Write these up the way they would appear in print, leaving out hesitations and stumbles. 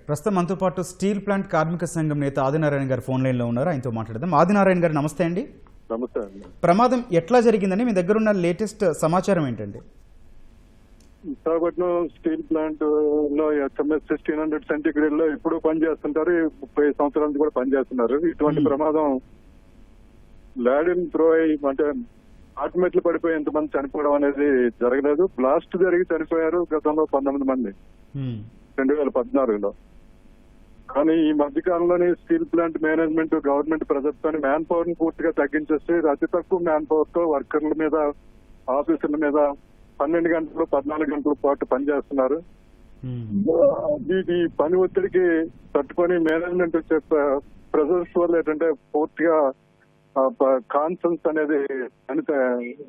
ప్రస్తుతం మనతో పాటు స్టీల్ ప్లాంట్ కార్మిక సంఘం నేత ఆదినారాయణ గారు ఫోన్ లైన్లో ఉన్నారు. ఆయనతో మాట్లాడదాం. ఆదినారాయణ గారు నమస్తే అండి. నమస్తే అండి. ప్రమాదం ఎట్లా జరిగిందని మీ దగ్గర ఉన్న లేటెస్ట్ సమాచారం ఏంటండి? విశాఖపట్నం స్టీల్ ప్లాంట్ లో SMS 1600 సెంటిగ్రేడ్ లో ఇప్పుడు పనిచేస్తుంటారు. 30 సంవత్సరాల నుంచి కూడా పనిచేస్తున్నారు. ఇటువంటి ప్రమాదం లాడిన్ త్రో అయ్యి అంటే ఆటోమేట్లు పడిపోయి ఎంతమంది చనిపోవడం అనేది జరగలేదు. బ్లాస్ట్ జరిగి చనిపోయారు గతంలో 19 మంది 2014లో. కానీ ఈ మధ్య కాలంలోని స్టీల్ ప్లాంట్ మేనేజ్మెంట్ గవర్నమెంట్ ప్రజలతో మ్యాన్ పవర్ ని పూర్తిగా తగ్గించేసి అతి తక్కువ మ్యాన్ పవర్ తో వర్కర్ల మీద ఆఫీసర్ల మీద 12 గంటలు 14 గంటల పాటు పనిచేస్తున్నారు. ఈ పని ఒత్తిడికి తట్టుకొని మేనేజ్మెంట్ వచ్చే ప్రెజర్స్ వల్ల ఏంటంటే పూర్తిగా కాన్సన్స్ అనేది గణిత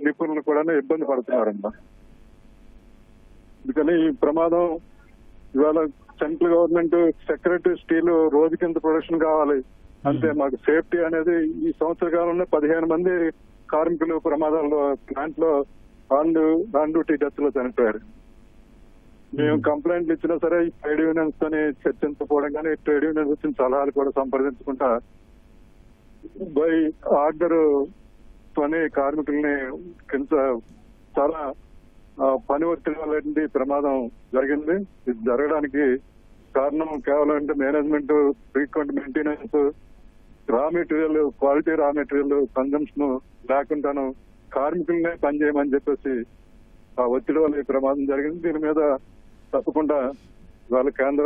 నిపుణులు కూడా ఇబ్బంది పడుతున్నారంట. అందుకని ఈ ప్రమాదం ఇవాళ సెంట్రల్ గవర్నమెంట్ సెక్రటరీ స్టీల్ రోజుకింత ప్రొడక్షన్ కావాలి అంతే, మాకు సేఫ్టీ అనేది ఈ సంవత్సర కాలంలో 15 మంది కార్మికులు ప్రమాదంలో ప్లాంట్ లో ఆన్ డ్యూటీ డెత్ లో చనిపోయారు. మేము కంప్లైంట్లు ఇచ్చినా సరే ట్రేడ్ యూనియన్స్ తోని చర్చించకపోవడం కానీ ట్రేడ్ యూనియన్స్ వచ్చిన సలహాలు కూడా సంప్రదించకుండా బై ఆర్డర్ తోని కార్మికుల్ని కింద చాలా పని ఒత్తిడి వల్ల ప్రమాదం జరిగింది. ఇది జరగడానికి కారణం కేవలం అంటే management frequent maintenance, raw material quality raw material consumption లేకుండాను కార్మికులనే పనిచేయమని చెప్పేసి ఆ ఒత్తిడి వల్ల ఈ ప్రమాదం జరిగింది. దీని మీద తప్పకుండా వాళ్ళ కేంద్ర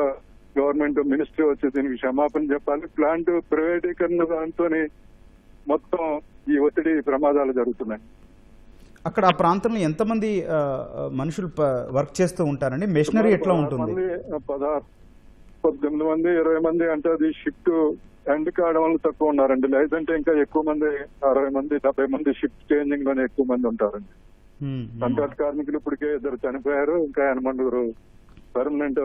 గవర్నమెంట్ మినిస్ట్రీ వచ్చి దీనికి క్షమాపణ చెప్పాలి. ప్లాంట్ ప్రైవేటీకరణ దాంతో మొత్తం ఈ ఒత్తిడి ప్రమాదాలు జరుగుతున్నాయి. అక్కడ ఆ ప్రాంతంలో ఎంతమంది మనుషులు వర్క్ చేస్తూ ఉంటారండి? మెషినరీ ఎట్లా ఉంటుంది? 18 మంది 20 మంది అంటే అది షిఫ్ట్ ఎండ్ కావడం వల్ల తక్కువ ఉన్నారండి. లేదంటే ఇంకా ఎక్కువ మంది 60 మంది 70 మంది షిఫ్ట్ చేంజింగ్ లోనే ఎక్కువ మంది ఉంటారండి. కాంట్రాక్ట్ కార్మికులు ఇప్పటికే 2 చనిపోయారు. ఇంకా 8 పర్మనెంట్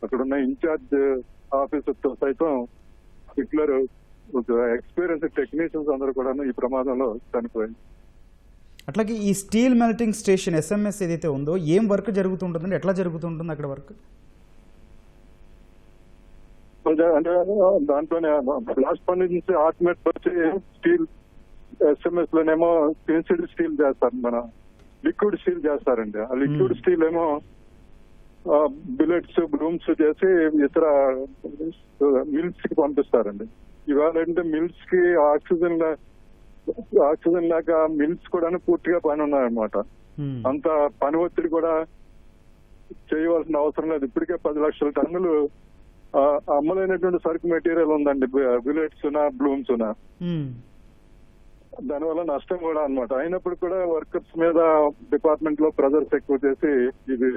అక్కడ ఉన్న ఇన్ఛార్జ్ ఆఫీసర్ తో సైతం హిట్లర్ ఎక్స్పీరియన్స్ టెక్నీషియన్స్ అందరూ కూడా ఈ ప్రమాదంలో చనిపోయారు. అట్లాగే ఈ స్టీల్ మెల్టింగ్ స్టేషన్ SMS ఏదైతే ఉందో ఏం వర్క్ జరుగుతుంటుందండి? ఎట్లా జరుగుతుంటుంది అక్కడ వర్క్? అంటే దాంట్లోనే బ్లాస్ట్ పని నుంచి ఆటోమేట్ వచ్చి స్టీల్ SMS లోనేమో ఇన్సిడ్ స్టీల్ చేస్తారు, మన లిక్విడ్ స్టీల్ చేస్తారండి. ఆ లిక్విడ్ స్టీల్ ఏమో బిలెట్స్ బ్లూమ్స్ చేసి ఇతర మిల్స్ కి పంపిస్తారండి. ఇవాళ ఏంటంటే మిల్స్ కి ఆక్సిజన్ లేక మిల్స్ కూడా పూర్తిగా పని ఉన్నాయన్నమాట. అంత పని ఒత్తిడి కూడా చేయవలసిన అవసరం లేదు. ఇప్పటికే 10 లక్షల టన్నులు అమ్మలేనటువంటి సరుకు మెటీరియల్ ఉందండి, బిలెట్స్ బ్లూమ్స్. దానివల్ల నష్టం కూడా అన్నమాట. అయినప్పుడు కూడా వర్కర్స్ మీద డిపార్ట్మెంట్ లో ప్రెజర్స్ ఎక్కువ చేసి ఇది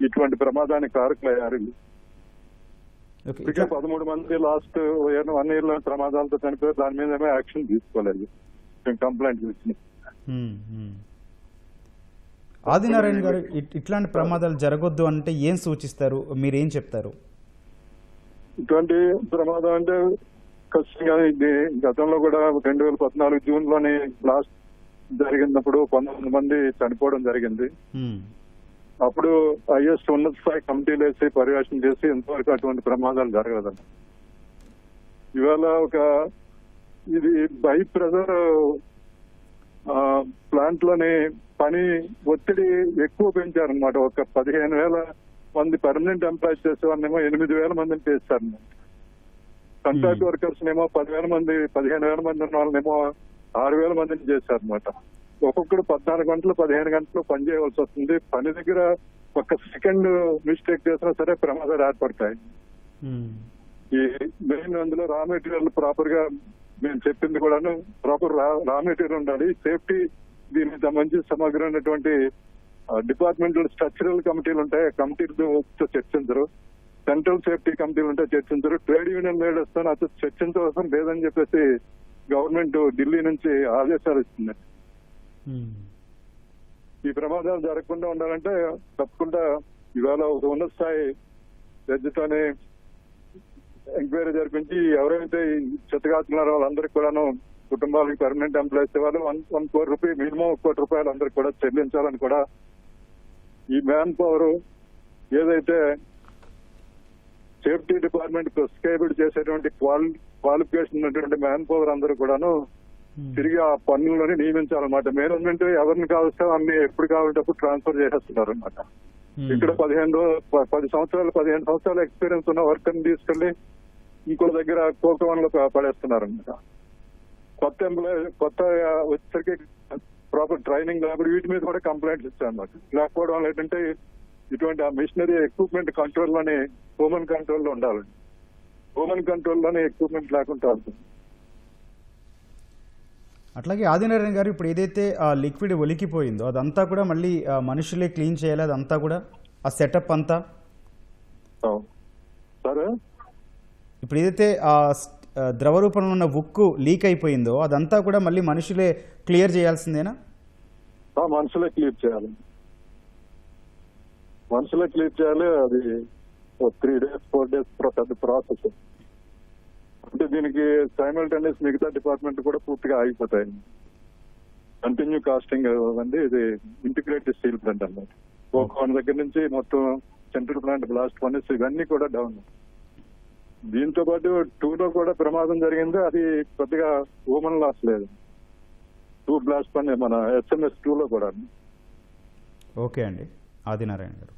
ఇటువంటి ప్రమాదానికి కారకులయ్యారు. ఇప్పటికే 13 మంది లాస్ట్ 1 year లో ప్రమాదాలతో చనిపోయారు. దాని మీద ఏమో యాక్షన్ తీసుకోలేదు. కంప్లైంట్ ఇచ్చింది. ఆదినారాయణ గారు, ఇట్లాంటి ప్రమాదాలు జరగొద్దు అంటే ఏం సూచిస్తారు? మీరేం చెప్తారు? ఇటువంటి ప్రమాదం అంటే ఖచ్చితంగా ఇది గతంలో కూడా 2014 జూన్ లోని బ్లాస్ట్ జరిగినప్పుడు 19 మంది చనిపోవడం జరిగింది. అప్పుడు హైయెస్ట్ ఉన్నత స్థాయి కమిటీలు వేసి పర్యవేక్షణ చేసి ఎంతవరకు అటువంటి ప్రమాదాలు జరగలేదండి. ఇవాళ ఇది బై ప్రెజర్ ప్లాంట్ లోని పని ఒత్తిడి ఎక్కువ పెంచారనమాట. ఒక 15,000 మంది పర్మనెంట్ ఎంప్లాయీస్ చేసేవాళ్ళనేమో 8,000 మందిని చేస్తారు. కాంట్రాక్ట్ వర్కర్స్ నేమో 10,000 మంది 15,000 మంది ఉన్న వాళ్ళనేమో 6,000 మందిని చేశారనమాట. ఒక్కొక్కడు 14 గంటలు 15 గంటలు పని చేయవలసి వస్తుంది. పని దగ్గర ఒక సెకండ్ మిస్టేక్ చేసినా సరే ప్రమాదాలు ఏర్పడతాయి. ఈ మెయిన్ అందులో రా మెటీరియల్ ప్రాపర్ గా మేము చెప్పింది కూడాను ప్రాపర్ రా మెటీరియల్ ఉండాలి. సేఫ్టీ దీనికి సంబంధించి సమగ్రమైనటువంటి డిపార్ట్మెంటల్ స్ట్రక్చరల్ కమిటీలు ఉంటాయి. కమిటీలతో చర్చించరు. సెంట్రల్ సేఫ్టీ కమిటీలు ఉంటే చర్చించరు. ట్రేడ్ యూనియన్ లీడర్స్ తో అసలు చర్చించవలసిన లేదని చెప్పేసి గవర్నమెంట్ ఢిల్లీ నుంచి ఆదేశాలు ఇస్తుంది. ఈ ప్రమాదాలు జరగకుండా ఉండాలంటే తప్పకుండా ఇవాళ ఒక ఉన్నత స్థాయి జడ్జితోనే ఎంక్వైరీ జరిపించి ఎవరైతే చెత్తగాతున్నారో వాళ్ళందరికీ కూడాను కుటుంబాలకి పర్మనెంట్ ఎంప్లాయీస్ వాళ్ళు 1 crore రూపాయలు మినిమం 1 కోటి రూపాయలు అందరికి కూడా చెల్లించాలని కూడా ఈ మ్యాన్ పవర్ ఏదైతే సేఫ్టీ డిపార్ట్మెంట్ ప్రిస్క్రైబ్డ్ చేసేటువంటి క్వాలిఫికేషన్ ఉన్నటువంటి మ్యాన్ పవర్ అందరూ కూడాను తిరిగి ఆ పనుల్లోనే నియమించాలన్నమాట. మేనేజ్మెంట్ ఎవరిని కావస్తే అన్ని ఎప్పుడు కావాలంటే అప్పుడు ట్రాన్స్ఫర్ చేసేస్తున్నారు అనమాట. ఇక్కడ 15 సంవత్సరాల ఎక్స్పీరియన్స్ ఉన్న వర్కర్ని తీసుకెళ్లి ఇంకో దగ్గర కోకవన్లో పడేస్తున్నారు అనమాట. కొత్త వచ్చేసరికి ప్రాపర్ ట్రైనింగ్ లేకపోతే వీటి మీద కూడా కంప్లైంట్స్ ఇచ్చారన్నమాట. లేకపోవడం వల్ల ఏంటంటే ఇటువంటి ఆ మిషనరీ ఎక్విప్మెంట్ కంట్రోల్ లోనే హ్యూమన్ కంట్రోల్ లో ఉండాలి. హ్యూమన్ కంట్రోల్ లోనే ఎక్విప్మెంట్ లేకుండా అవుతుంది. అట్లాగే ఆదినారాయణ గారు, ఇప్పుడు ఏదైతే ఆ లిక్విడ్ ఒలికిపోయిందో అదంతా కూడా మళ్ళీ మనుషులే క్లీన్ చేయాలి, అదంతా కూడా ఆ సెటప్ అంతా. సరే, ఇప్పుడు ఏదైతే ఆ ద్రవ రూపంలో ఉన్న ఉక్కు లీక్ అయిపోయిందో అదంతా కూడా మళ్ళీ మనుషులే క్లియర్ చేయాల్సిందేనా? మనుషులే క్లియర్ చేయాలి. అది 3 days 4 days పెద్ద ప్రాసెస్. అంటే దీనికి సైమల్టేనియస్ మిగతా డిపార్ట్మెంట్ కూడా పూర్తిగా ఆగిపోతాయి. కంటిన్యూ కాస్టింగ్ అండి, ఇది ఇంటిగ్రేటెడ్ స్టీల్ ప్లాంట్ అన్నమాట. ఒక దగ్గర నుంచి మొత్తం సెంట్రల్ ప్లాంట్, బ్లాస్ట్ ఫర్నెస్ ఇవన్నీ కూడా డౌన్. దీంతో పాటు 2 లో కూడా ప్రమాదం జరిగింది. అది కొద్దిగా హ్యూమన్ లాస్ లేదు. 2 బ్లాస్ట్ ఫర్నెస్ మన SMS 2 లో కూడా. ఓకే అండి ఆదినారాయణ గారు.